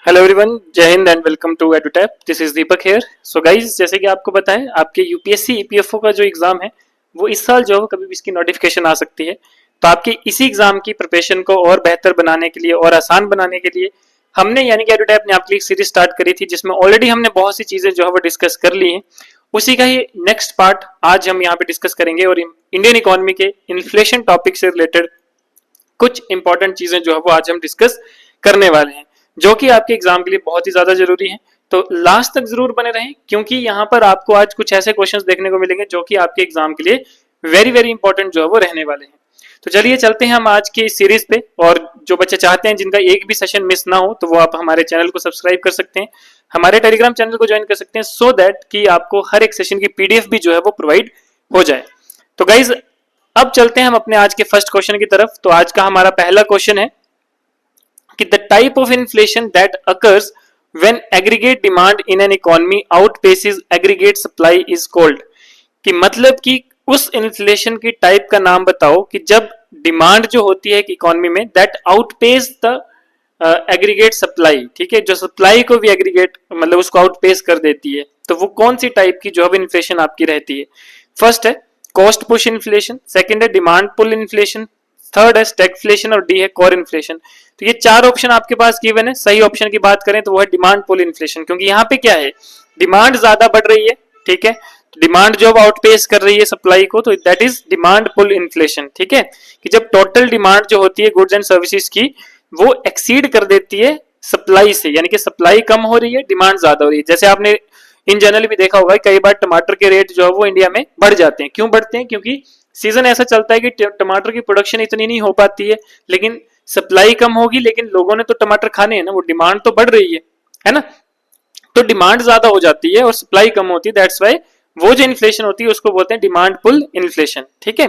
Hello everyone, जय हिंद and welcome to Edutap. This is Deepak here. So guys, जैसे कि आपको पता है, आपके यूपीएससी ईपीएफओ का जो एग्जाम है वो इस साल जो है कभी भी इसकी नोटिफिकेशन आ सकती है। तो आपके इसी एग्जाम की प्रिपरेशन को और बेहतर बनाने के लिए और आसान बनाने के लिए हमने यानी कि एडुटैप ने आपके लिए सीरीज स्टार्ट करी थी, जिसमें ऑलरेडी हमने बहुत सी चीजें जो है वो डिस्कस कर ली हैं। उसी का ही नेक्स्ट पार्ट आज हम यहाँ पे डिस्कस करेंगे और इंडियन इकोनॉमी के इन्फ्लेशन टॉपिक से रिलेटेड कुछ इंपॉर्टेंट चीजें जो है वो आज हम डिस्कस करने वाले हैं, जो कि आपके एग्जाम के लिए बहुत ही ज्यादा जरूरी है। तो लास्ट तक जरूर बने रहें, क्योंकि यहाँ पर आपको आज कुछ ऐसे क्वेश्चंस देखने को मिलेंगे जो कि आपके एग्जाम के लिए वेरी वेरी इंपॉर्टेंट जो है वो रहने वाले हैं। तो चलिए चलते हैं हम आज की इस सीरीज पे। और जो बच्चे चाहते हैं जिनका एक भी सेशन मिस ना हो, तो वो आप हमारे चैनल को सब्सक्राइब कर सकते हैं, हमारे टेलीग्राम चैनल को ज्वाइन कर सकते हैं, सो दैट कि आपको हर एक सेशन की पीडीएफ भी जो है वो प्रोवाइड हो जाए। तो गाइज, अब चलते हैं हम अपने आज के फर्स्ट क्वेश्चन की तरफ। तो आज का हमारा पहला क्वेश्चन है कि the type of inflation that occurs when aggregate demand in an economy outpaces aggregate supply is called. कि मतलब कि उस इन्फ्लेशन की टाइप का नाम बताओ कि जब डिमांड जो होती है इकोनॉमी में that outpace the aggregate supply, ठीक है, जो सप्लाई को भी एग्रीगेट मतलब उसको आउटपेस कर देती है, तो वो कौन सी टाइप की जो है इन्फ्लेशन आपकी रहती है। फर्स्ट है कॉस्ट पुश इन्फ्लेशन, सेकंड है डिमांड पुल इन्फ्लेशन, थर्ड है स्टैगफ्लेशन और डी है कोर इन्फ्लेशन। तो ये चार ऑप्शन आपके पास गिवन है। सही ऑप्शन की बात करें तो वो है डिमांड पुल इन्फ्लेशन, क्योंकि यहाँ पे क्या है, डिमांड ज्यादा बढ़ रही है, ठीक है, डिमांड जो आउटपेस कर रही है सप्लाई को, तो that is demand pull inflation. ठीक है, कि जब टोटल डिमांड जो होती है गुड्स एंड सर्विसेज की वो एक्सीड कर देती है सप्लाई से, यानी कि सप्लाई कम हो रही है, डिमांड ज्यादा हो रही है। जैसे आपने इन जनरल भी देखा होगा कई बार टमाटर के रेट जो है वो इंडिया में बढ़ जाते हैं। क्यों बढ़ते हैं? क्योंकि सीजन ऐसा चलता है कि टमाटर की प्रोडक्शन इतनी नहीं हो पाती है, लेकिन सप्लाई कम होगी, लेकिन लोगों ने तो टमाटर खाने हैं ना, वो डिमांड तो बढ़ रही है ना। तो डिमांड ज्यादा हो जाती है और सप्लाई कम होती है, दैट्स वाई वो जो इन्फ्लेशन होती है उसको बोलते हैं डिमांड पुल इन्फ्लेशन। ठीक है,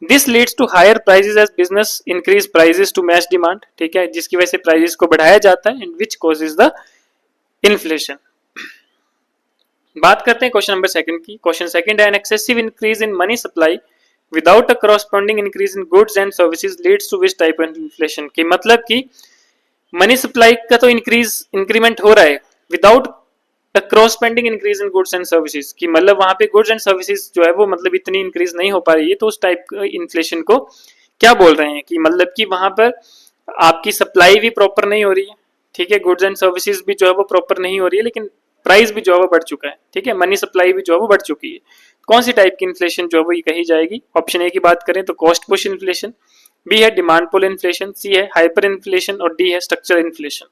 this leads to higher prices as business increase prices to match demand. ठीक है, जिसकी वजह से प्राइसेस को बढ़ाया जाता है and which causes the inflation. बात करते हैं क्वेश्चन नंबर सेकंड की। क्वेश्चन सेकंड है an excessive increase in money supply without a corresponding increase in goods and services leads to which type of inflation. की मतलब कि मनी सप्लाई का तो इंक्रीमेंट हो रहा है without a corresponding increase in goods and services, की मतलब वहां पे गुड्स एंड सर्विसेज जो है वो मतलब इतनी इंक्रीज नहीं हो पा रही है, तो उस टाइप का इन्फ्लेशन को क्या बोल रहे हैं, कि मतलब कि वहां पर आपकी सप्लाई भी प्रॉपर नहीं हो रही है, ठीक है, गुड्स एंड सर्विसेज भी जो है वो प्रॉपर नहीं हो रही है, लेकिन प्राइस भी जो है वो बढ़ चुका है। ठीक है, मनी सप्लाई भी जो है वो बढ़ चुकी है। कौन सी टाइप की इन्फ्लेशन जो है वो ये कही जाएगी? ऑप्शन ए की बात करें तो कॉस्ट पुश इन्फ्लेशन, बी है डिमांड पुल इन्फ्लेशन, सी है हाइपर इन्फ्लेशन और डी है स्ट्रक्चरल इन्फ्लेशन।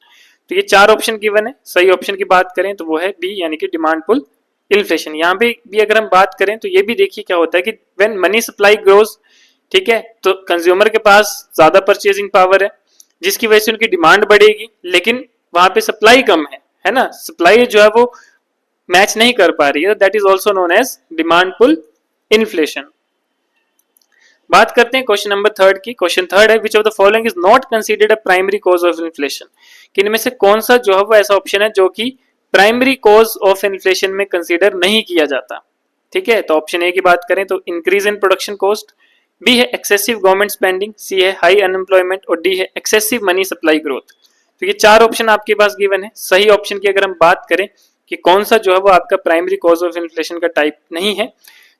तो ये चार ऑप्शन गिवन है। सही ऑप्शन की बात करें तो वो है बी, यानी कि डिमांड पुल इन्फ्लेशन। यहाँ पे भी अगर हम बात करें तो ये भी देखिए क्या होता है कि व्हेन मनी सप्लाई ग्रोज, ठीक है, तो कंज्यूमर के पास ज्यादा परचेजिंग पावर है, जिसकी वजह से उनकी डिमांड बढ़ेगी, लेकिन वहां पे सप्लाई कम है ना, सप्लाई जो है वो मैच नहीं कर पा रही है, that is also known as demand pull inflation. बात करते हैं क्वेश्चन नंबर थर्ड की। क्वेश्चन थर्ड है which of the following is not considered a primary cause of inflation. कि इनमें से कौन सा जो है वो ऐसा ऑप्शन है जो कि प्राइमरी कॉज ऑफ इन्फ्लेशन में कंसीडर नहीं किया जाता। ठीक है, तो ऑप्शन ए की बात करें तो increase in production cost, B है एक्सेसिव गवर्नमेंट स्पेंडिंग, सी है हाई अनएम्प्लॉयमेंट और डी है एक्सेसिव मनी सप्लाई ग्रोथ। तो ये चार ऑप्शन आपके पास गिवन है। सही ऑप्शन की अगर हम बात करें कि कौन सा जो है वो आपका प्राइमरी कॉज ऑफ इन्फ्लेशन का टाइप नहीं है,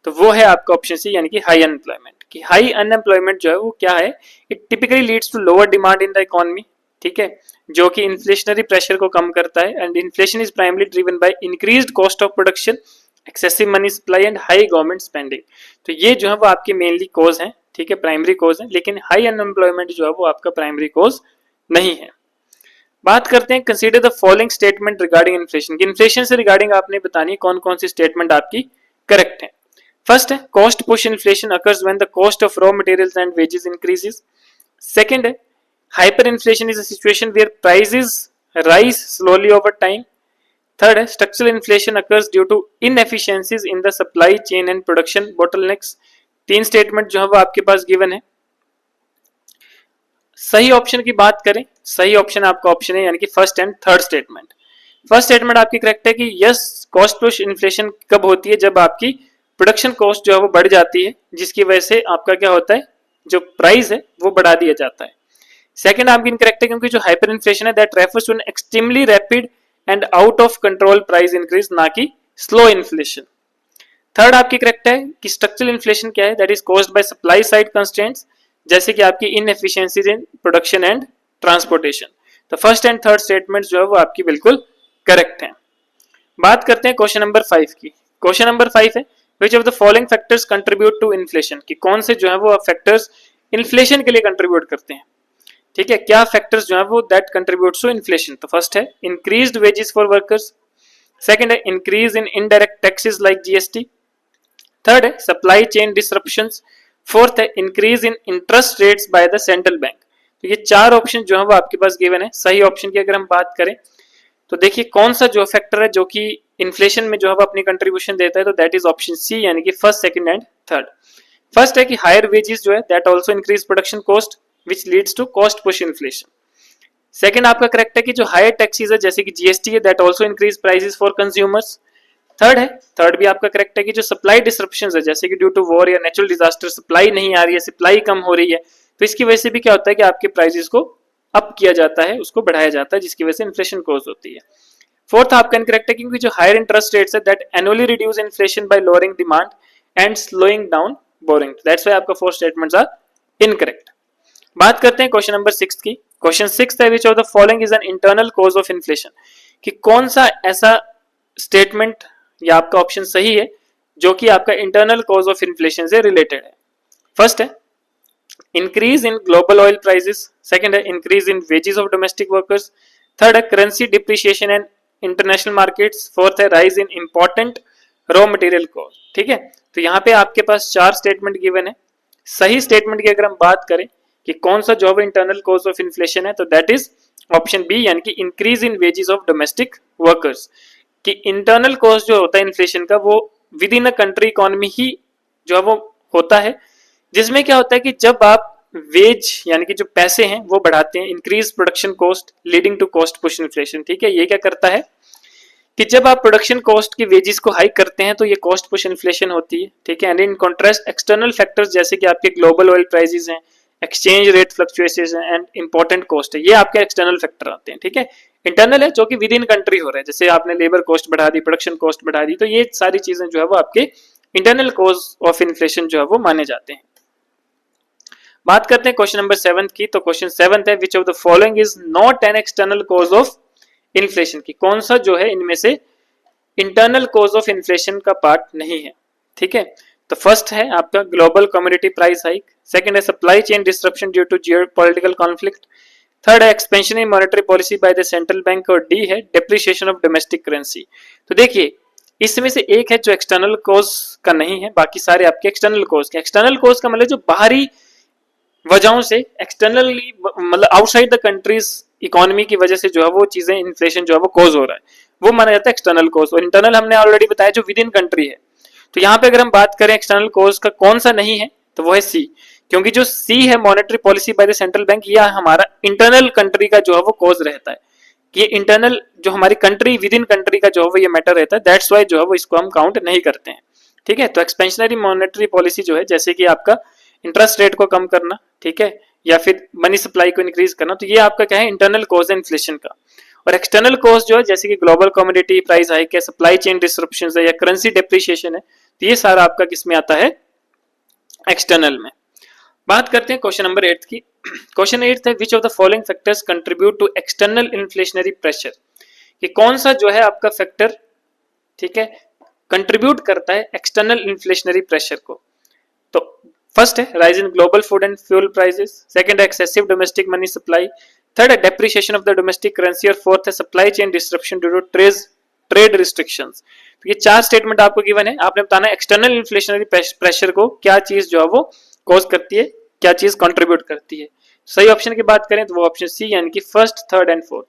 तो वो है आपका ऑप्शन सी, यानी कि हाई अनएम्प्लॉयमेंट। कि हाई अनएम्प्लॉयमेंट जो है वो क्या है, it typically leads to lower demand in the economy, ठीक है, जो कि इन्फ्लेशनरी प्रेशर को कम करता है। And inflation is primarily driven by increased cost of production, excessive money supply and high government spending. तो ये जो है वो आपके मेनली कॉज है, ठीक है, प्राइमरी कॉज है, लेकिन हाई अनएम्प्लॉयमेंट जो है वो आपका प्राइमरी कॉज नहीं है। बात करते हैं consider the following statement regarding inflation. Inflation से रिगार्डिंग आपने बतानी है कौन कौन सी स्टेटमेंट आपकी करेक्ट है। फर्स्ट है cost push inflation occurs when the cost of raw materials and wages increases. Second है hyper inflation is a situation where prices rise slowly over time. Third है structural inflation occurs due to inefficiencies in the supply chain and production bottlenecks. तीन statement जो है वो आपके पास given है। सही option की बात करें, सही ऑप्शन आपका ऑप्शन है, यानी कि first and third statement. First statement आपकी करेक्ट है कि यस, कॉस्ट पुश इन्फ्लेशन कब होती है, जब आपकी प्रोडक्शन कॉस्ट जो है वो बढ़ जाती है, जिसकी वजह से आपका क्या होता है, जो प्राइस है वो बढ़ा दिया जाता है। सेकंड आपकी इनकरेक्ट है क्योंकि जो हाइपर इन्फ्लेशन है that refers to an extremely rapid and out of control price increase, ना कि स्लो इन्फ्लेशन। थर्ड आपकी करेक्ट है कि स्ट्रक्चरल इन्फ्लेशन क्या है, that is caused by supply side constraints, जैसे कि आपकी inefficiencies in production and transportation. तो फर्स्ट एंड थर्ड स्टेटमेंट जो है वो आपकी बिल्कुल करेक्ट है। बात करते हैं क्वेश्चन नंबर 5 की। क्वेश्चन नंबर 5 है which of the following factors contribute to inflation, कि कौन से जो है वो फैक्टर्स इन्फ्लेशन के लिए कंट्रीब्यूट करते हैं। ठीक है, क्या फैक्टर्स जो है वो दैट कंट्रीब्यूट्स टू इन्फ्लेशन। तो फर्स्ट है increased wages for workers, second है increase in indirect taxes like GST, third है सप्लाई चेन डिसरप्शंस, फोर्थ है increase in interest rates by the central bank. तो ये चार ऑप्शन जो है वो आपके पास गिवन है। सही ऑप्शन की अगर हम बात करें तो देखिए कौन सा जो फैक्टर है जो कि इन्फ्लेशन में जो है वो अपनी कंट्रीब्यूशन देता है, तो दैट इज ऑप्शन सी, यानी कि first, second and third. First है कि हायर वेजेस जो है that also increase production cost which leads to cost push inflation. Second आपका करेक्ट है कि जो हायर टैक्सेस है जैसे कि जीएसटी है that also increase prices for consumers. Third है, थर्ड भी आपका करेक्ट है कि जो सप्लाई डिसरप्शंस है जैसे कि ड्यू टू वॉर या नेचुरल डिजास्टर सप्लाई नहीं आ रही है, सप्लाई कम हो रही है, तो इसकी वजह से भी क्या होता है कि आपके प्राइसेस को अप किया जाता है, उसको बढ़ाया जाता है, जिसकी वजह से इन्फ्लेशन कॉज होती है। फोर्थ आपका इनकरेक्ट है क्योंकि जो हायर इंटरेस्ट रेट्स है that annually reduce inflation bye lowering demand and slowing down boring, that's why आपका फोर स्टेटमेंट्स आर इनकरेक्ट। बात करते हैं क्वेश्चन नंबर 6 की। क्वेश्चन 6 है which of the following is an internal cause of inflation, कि कौन सा ऐसा स्टेटमेंट या आपका ऑप्शन सही है जो कि आपका इंटरनल कॉज ऑफ इन्फ्लेशन से रिलेटेड है। फर्स्ट है increase in global oil prices, second है increase in wages of domestic workers, third है currency depreciation in international markets, fourth है rise in important raw material cost. ठीक है, तो यहाँ पे आपके पास चार स्टेटमेंट गिवन है। सही स्टेटमेंट की अगर हम बात करें कि कौन सा job internal cause of inflation है, तो दैट इज ऑप्शन बी, यानी कि increase in wages of domestic workers. कि इंटरनल कॉस्ट जो होता है इन्फ्लेशन का वो within a country economy ही जो है वो होता है, जिसमें क्या होता है कि जब आप वेज यानी कि जो पैसे हैं वो बढ़ाते हैं, increase production cost leading to cost push inflation. ठीक है, ये क्या करता है कि जब आप प्रोडक्शन कॉस्ट की वेजेस को हाइक करते हैं तो ये कॉस्ट पुश इन्फ्लेशन होती है। ठीक है, and in contrast external factors जैसे कि आपके ग्लोबल ऑयल प्राइसेस हैं, exchange rate fluctuation and important cost है, ये आपके एक्सटर्नल फैक्टर आते हैं। ठीक है, इंटरनल है जो कि विद इन कंट्री हो रहा है, जैसे आपने लेबर कॉस्ट बढ़ा दी, प्रोडक्शन कॉस्ट बढ़ा दी, तो ये सारी चीजें जो है वो आपके इंटरनल कॉज ऑफ इन्फ्लेशन जो है वो माने जाते हैं। बात करते हैं क्वेश्चन नंबर 7 की। तो क्वेश्चन 7 है which of the following is not an external cause of inflation, की कौन सा जो है इनमें से इंटरनल कॉज ऑफ इन्फ्लेशन का पार्ट नहीं है। ठीक है, तो फर्स्ट है आपका global commodity price hike, second है supply chain disruption due to geopolitical conflict, third है expansion in monetary policy by the central bank, और डी है डेप्रिसिएशन ऑफ डोमेस्टिक करेंसी। तो देखिए इसमें से एक है जो एक्सटर्नल कॉज का नहीं है, बाकी सारे आपके एक्सटर्नल कॉज के। एक्सटर्नल कॉज का मतलब जो बाहरी वजहों से एक्सटर्नली मतलब आउटसाइड द कंट्रीज इकोनॉमी की वजह से जो है वो चीजें इन्फ्लेशन जो है वो कॉज हो रहा है, वो माना जाता है एक्सटर्नल कॉज। और इंटरनल हमने ऑलरेडी बताया जो विद इन कंट्री है। तो यहाँ पे अगर हम बात करें एक्सटर्नल कॉज का कौन सा नहीं है, तो वो है सी, क्योंकि जो सी है monetary policy by the central bank, यह हमारा इंटरनल कंट्री का जो है वो कॉज रहता है, कि इंटरनल जो हमारी कंट्री विद इन कंट्री का जो है वो ये मैटर रहता है, दैट्स वाई जो है वो इसको हम काउंट नहीं करते हैं। ठीक है, तो एक्सपेंशनरी मॉनेटरी पॉलिसी जो है जैसे कि आपका इंटरेस्ट रेट को कम करना, ठीक है, या फिर मनी सप्लाई को इंक्रीज करना, तो ये आपका क्या है इंटरनल कॉज है इन्फ्लेशन का। और एक्सटर्नल कॉज जो है जैसे कि ग्लोबल कमोडिटी प्राइस हाइक है, सप्लाई चेन डिसरप्शंस है, या करेंसी डेप्रिसिएशन है, तो ये सारा आपका किस में आता है, एक्सटर्नल में। बात करते हैं क्वेश्चन नंबर 8 की। क्वेश्चन 8 है which of the following factors contribute to external inflationary pressure, कि कौन सा जो है आपका फैक्टर, ठीक है, कंट्रीब्यूट करता है एक्सटर्नल इन्फ्लेशनरी प्रेशर को। तो फर्स्ट है rise in global food and fuel prices, second है excessive domestic money supply, third है depreciation of the domestic currency, और फोर्थ है supply chain disruption due to trade restrictions. तो ये चार स्टेटमेंट आपको गिवन है, आपने बताना एक्सटर्नल इन्फ्लेशनरी प्रेशर को क्या चीज जो है वो कॉज करती है, क्या चीज कंट्रीब्यूट करती है। सही ऑप्शन की बात करें तो वो ऑप्शन सी, यानी कि फर्स्ट, थर्ड एंड फोर्थ।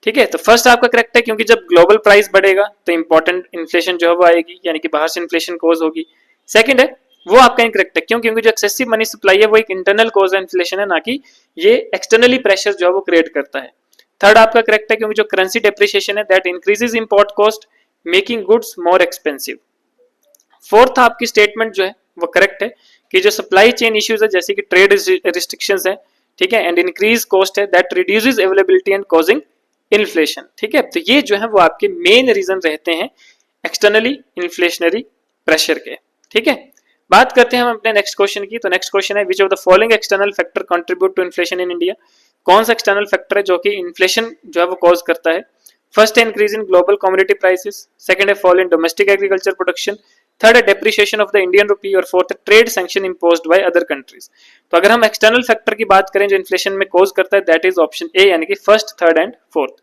ठीक है, तो फर्स्ट आपका करेक्ट है क्योंकि जब ग्लोबल प्राइस बढ़ेगा तो इंपॉर्टेंट इन्फ्लेशन जो है वो आएगी, यानी कि बाहर से इन्फ्लेशन कॉज होगी। सेकंड है वो आपका इनकरेक्ट है क्यों, क्योंकि जो एक्सेसिव मनी सप्लाई है वो एक इंटरनल कॉज इन्फ्लेशन है, ना कि ये एक्सटर्नली प्रेशर जो है वो क्रिएट करता है। थर्ड आपका करेक्ट है क्योंकि जो करेंसी डेप्रिसिएशन है that increases import cost making goods more expensive. Fourth आपकी स्टेटमेंट जो है वो करेक्ट है कि जो सप्लाई चेन इश्यूज है जैसे कि ट्रेड रिस्ट्रिक्शंस है ठीक है, एंड इंक्रीज कॉस्ट है that reduces availability and causing inflation. ठीक है, तो ये जो है वो आपके मेन रीजन रहते हैं एक्सटर्नली इन्फ्लेशनरी प्रेशर के। ठीक है, बात करते हैं हम अपने नेक्स्ट क्वेश्चन की। तो नेक्स्ट क्वेश्चन है, which of the following external factor contribute to inflation in India? कौन सा एक्सटर्नल फैक्टर है जो कि इन्फ्लेशन जो है वो कॉज करता है? फर्स्ट है increase in global commodity prices, second है fall in domestic agriculture production, third है depreciation of the Indian rupee, और फोर्थ है trade sanction imposed by other countries. तो अगर हम एक्सटर्नल फैक्टर की बात करें जो इन्फ्लेशन में कॉज करता है, दैट इज ऑप्शन ए, यानी कि फर्स्ट, थर्ड एंड फोर्थ।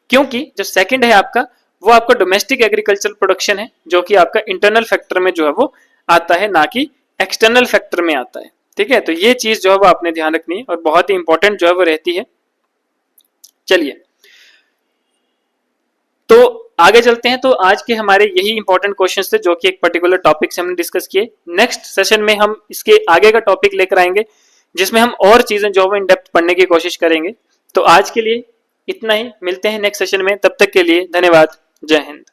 क्योंकि जो सेकंड है आपका, वो आपका डोमेस्टिक एग्रीकल्चर प्रोडक्शन है, जो कि आपका इंटरनल फैक्टर में जो है वो आता है, ना कि एक्सटर्नल फैक्टर में आता है। ठीक है, तो ये चीज जो है वो आपने ध्यान रखनी है और बहुत ही इंपॉर्टेंट जो है वो रहती है। चलिए, तो आगे चलते हैं। तो आज के हमारे यही इंपॉर्टेंट क्वेश्चंस थे जो कि एक पर्टिकुलर टॉपिक से हमने डिस्कस किए। नेक्स्ट सेशन में हम इसके आगे का टॉपिक लेकर आएंगे जिसमें हम और चीजें जो है इन डेप्थ पढ़ने की कोशिश करेंगे। तो आज के लिए इतना ही, मिलते हैं नेक्स्ट सेशन में, तब तक के लिए धन्यवाद, जय हिंद।